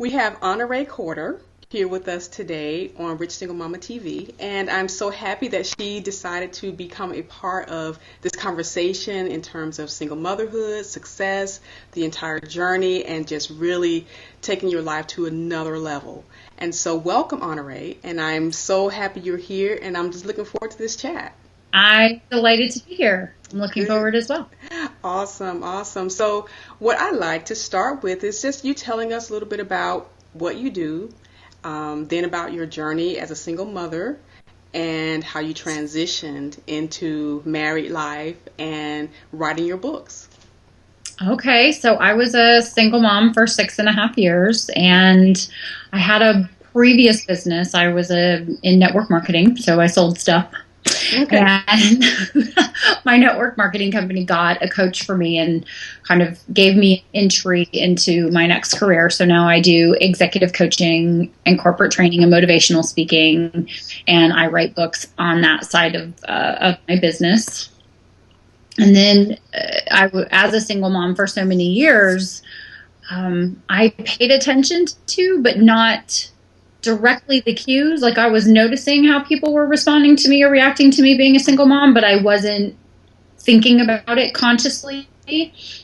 We have Honoree Corder here with us today on Rich Single Mama TV, and I'm so happy that she decided to become a part of this conversation in terms of single motherhood, success, the entire journey, and just really taking your life to another level. And so welcome, Honoree, and I'm so happy you're here, and I'm just looking forward to this chat. I'm delighted to be here. I'm looking forward as well. Awesome, awesome. So what I like to start with is just you telling us a little bit about what you do, then about your journey as a single mother and how you transitioned into married life and writing your books. Okay, so I was a single mom for 6.5 years, and I had a previous business. I was in network marketing, so I sold stuff. Okay. And my network marketing company got a coach for me and kind of gave me entry into my next career. So now I do executive coaching and corporate training and motivational speaking, and I write books on that side of my business. And then as a single mom for so many years, I paid attention to, but not directly the cues. Like, I was noticing how people were responding to me or reacting to me being a single mom, but I wasn't thinking about it consciously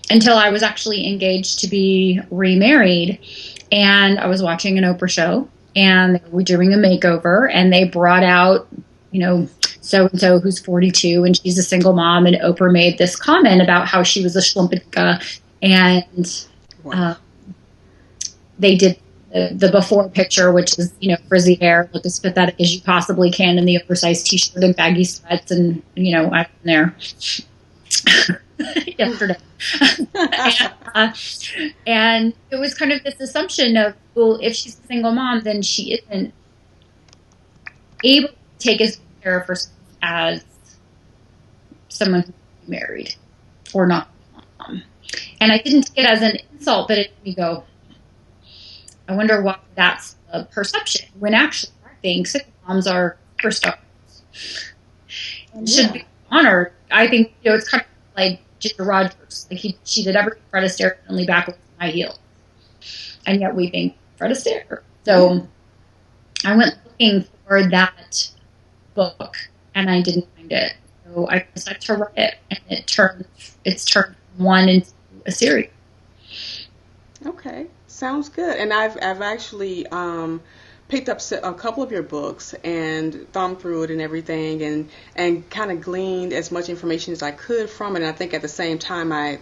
until I was actually engaged to be remarried. And I was watching an Oprah show, and they were doing a makeover, and they brought out, so-and-so who's 42 and she's a single mom, and Oprah made this comment about how she was a schlumpika, and they did the before picture, which is, frizzy hair, look as pathetic as you possibly can in the oversized t-shirt and baggy sweats. And, I've been there yesterday. And it was kind of this assumption of, well, if she's a single mom, then she isn't able to take as good care of herself as someone who's married or not. And I didn't take it as an insult, but it made me go, I wonder why that's a perception, when actually I think single moms are superstars and should be honored. I think, it's kind of like Ginger Rogers. Like, she did everything Fred Astaire, only backwards in high heels. And yet we think Fred Astaire. So I went looking for that book, and I didn't find it. So I decided to write it, and it's turned one into a series. Okay. Sounds good. And I've actually picked up a couple of your books and thumbed through it and everything, and kind of gleaned as much information as I could from it. And I think at the same time, I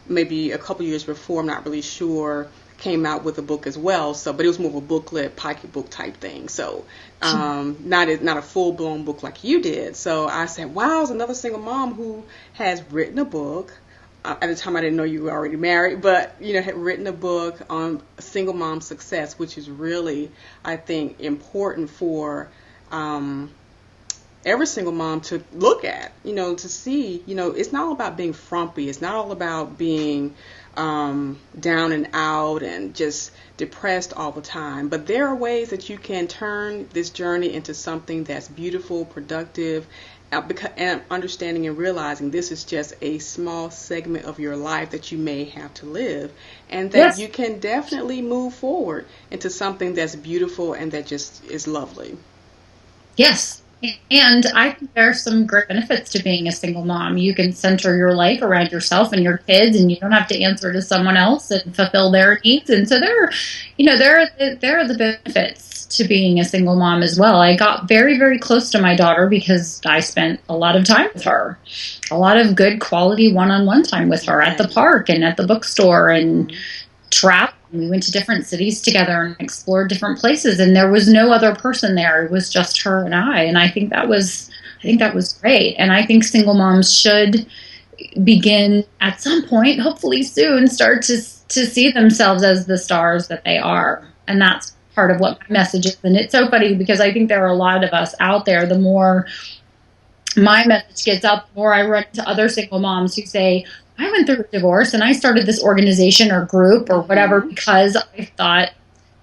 maybe a couple years before, I'm not really sure, came out with a book as well. So, but it was more of a booklet, pocketbook type thing. So, not a full blown book like you did. So I said, wow, it's another single mom who has written a book. At the time, I didn't know you were already married, but, had written a book on single mom success, which is really, I think, important for every single mom to look at, to see, it's not all about being frumpy. It's not all about being down and out and just depressed all the time. But there are ways that you can turn this journey into something that's beautiful, productive, and understanding and realizing this is just a small segment of your life that you may have to live, and that you can definitely move forward into something that's beautiful and that just is lovely. Yes. And I think there are some great benefits to being a single mom. You can center your life around yourself and your kids, and you don't have to answer to someone else and fulfill their needs. And so there are the benefits to being a single mom as well. I got very, very close to my daughter because I spent a lot of time with her, a lot of good quality one-on-one time with her at the park and at the bookstore, and traveled. We went to different cities together and explored different places, and there was no other person there. It was just her and I. And I think that was great. And I think single moms should begin at some point, hopefully soon, start to see themselves as the stars that they are. And that's part of what my message is. And it's so funny because I think there are a lot of us out there. The more my message gets out, the more I run into other single moms who say, I went through a divorce and I started this organization or group or whatever because I thought,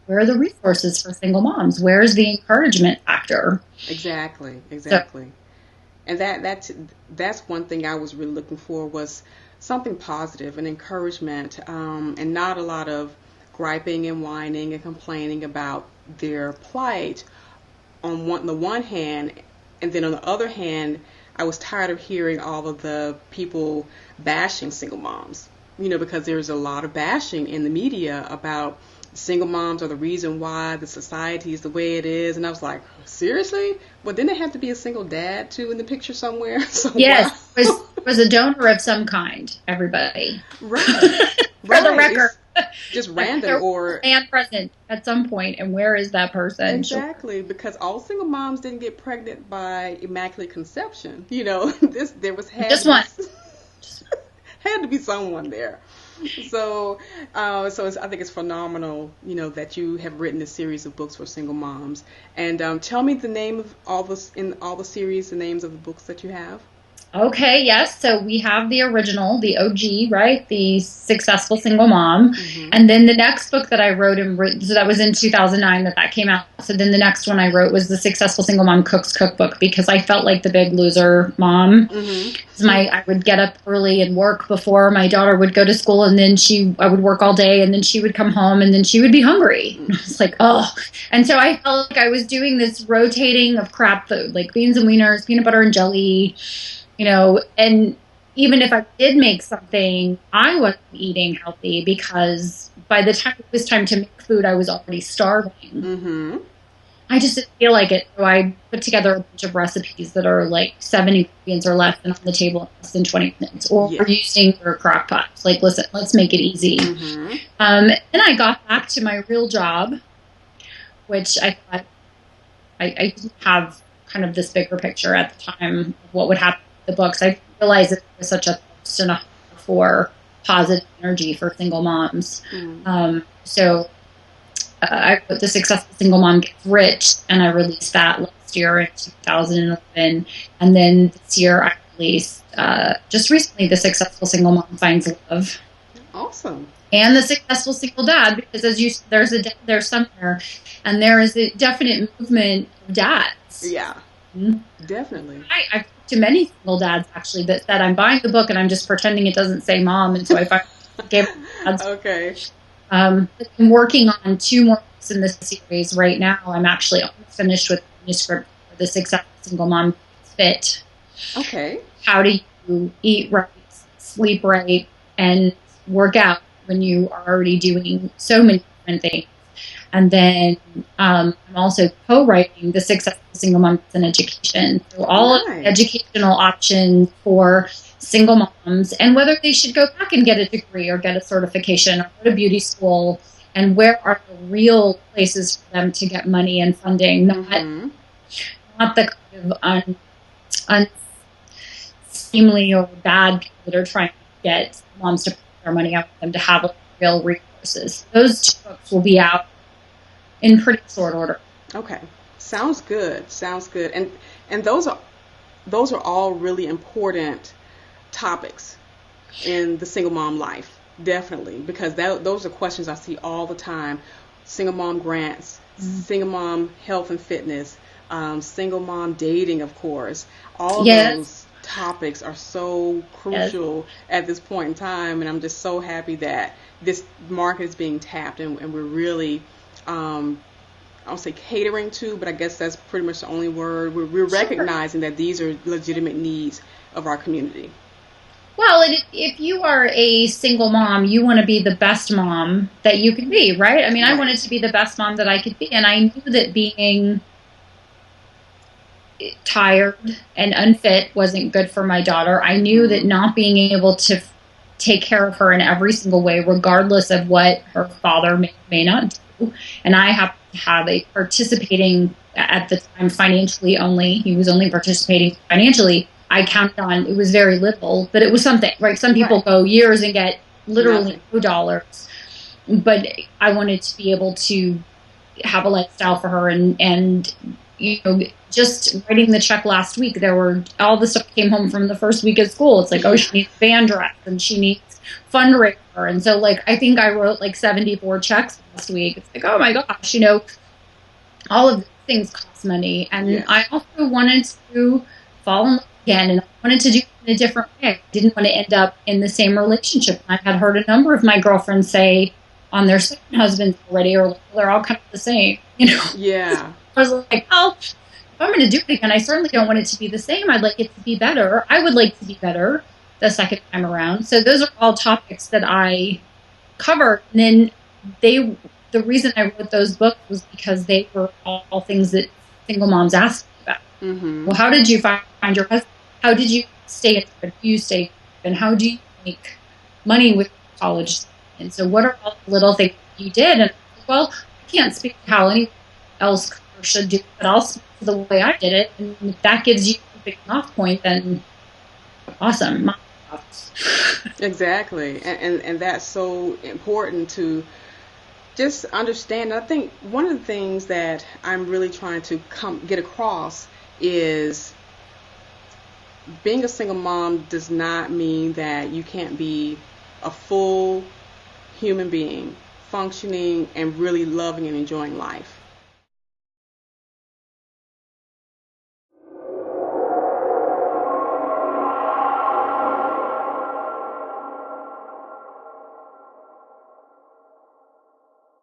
where are the resources for single moms? Where's the encouragement factor? Exactly. So, and that's one thing I was really looking for, was something positive and encouragement, and not a lot of griping and whining and complaining about their plight on the one hand, and then on the other hand, I was tired of hearing all of the people bashing single moms. Because there's a lot of bashing in the media about single moms are the reason why the society is the way it is. And I was like, seriously? Well, didn't it have to be a single dad, too, in the picture somewhere? So yes, was a donor of some kind, everybody. Right. For the record. Just random or and present at some point, and where is that person? Exactly, because all single moms didn't get pregnant by immaculate conception. There was just one. Had to be someone there. So I think it's phenomenal, that you have written a series of books for single moms. And tell me the name of all the series, the names of the books that you have. Okay, yes. So we have the original, the OG, right? The Successful Single Mom. Mm-hmm. And then the next book that I wrote, so that was in 2009 that came out. So then the next one I wrote was the Successful Single Mom Cooks Cookbook, because I felt like the big loser mom. Mm-hmm. I would get up early and work before my daughter would go to school, and then I would work all day, and then she would come home, and then she would be hungry. And I was like, oh. And so I felt like I was doing this rotating of crap food, like beans and wieners, peanut butter and jelly, and even if I did make something, I wasn't eating healthy, because by the time it was time to make food, I was already starving. Mm-hmm. I just didn't feel like it. So I put together a bunch of recipes that are like 7 ingredients or less and on the table in less than 20 minutes, or using your crock pots. Like, listen, let's make it easy. Mm-hmm. Then I got back to my real job, which I thought I didn't have kind of this bigger picture at the time of what would happen the books. I realized that there was such a thirst and a hunger for positive energy for single moms. So I wrote The Successful Single Mom Gets Rich, and I released that last year in 2011. And then this year I released just recently The Successful Single Mom Finds Love. Awesome. And The Successful Single Dad, because there's somewhere, and there is a definite movement of dads. Yeah. Definitely. I've talked to many single dads actually that said, I'm buying the book and I'm just pretending it doesn't say mom, and so I gave it dads. Okay. I'm working on 2 more books in this series right now. I'm actually almost finished with the manuscript for The Successful Single Mom Fit. Okay. How do you eat right, sleep right, and work out when you are already doing so many different things? And then I'm also co-writing The Successful Single Moms in Education. So all of the educational options for single moms, and whether they should go back and get a degree or get a certification or go to beauty school, and where are the real places for them to get money and funding, not the kind of unseemly or bad people that are trying to get moms to put their money out for them to have real resources. Those 2 books will be out in pretty short order. Okay. Sounds good. And those are all really important topics in the single mom life. Definitely. Because those are questions I see all the time. Single mom grants, single mom health and fitness, single mom dating, of course. All of those topics are so crucial at this point in time, and I'm just so happy that this market is being tapped, and we're really I don't say catering to, but I guess that's pretty much the only word. We're recognizing that these are legitimate needs of our community. Well, if you are a single mom, you want to be the best mom that you can be, right? I mean, I wanted to be the best mom that I could be, and I knew that being tired and unfit wasn't good for my daughter. I knew that not being able to take care of her in every single way, regardless of what her father may not do. And I have to have a participating, at the time, financially only. He was only participating financially. I counted on, it was very little, but it was something, right? Some people go years and get literally no dollars. But I wanted to be able to have a lifestyle for her, and you know, just writing the check last week, there were all the stuff came home from the first week of school. It's like, oh, she needs band dress and she needs fundraiser. And so, like, I think I wrote like 74 checks last week. It's like, oh my gosh, you know, all of these things cost money. And I also wanted to fall in love again, and I wanted to do it in a different way. I didn't want to end up in the same relationship. I had heard a number of my girlfriends say, on their second husbands already, or they're all kind of the same, you know. Yeah. I was like, oh, if I'm going to do it again, I certainly don't want it to be the same. I'd like it to be better. I would like to be better the second time around. So those are all topics that I covered. And then the reason I wrote those books was because they were all things that single moms asked me about. Mm-hmm. Well, how did you find your husband? How did you stay in? How do you stay? And how do you make money with college? And so what are all the little things you did? And well, I can't speak to how anyone else could or should do it, but I'll speak to the way I did it. And if that gives you a big off point, then awesome. Exactly. And that's so important to just understand. I think one of the things that I'm really trying to get across is being a single mom does not mean that you can't be a full human being, functioning and really loving and enjoying life.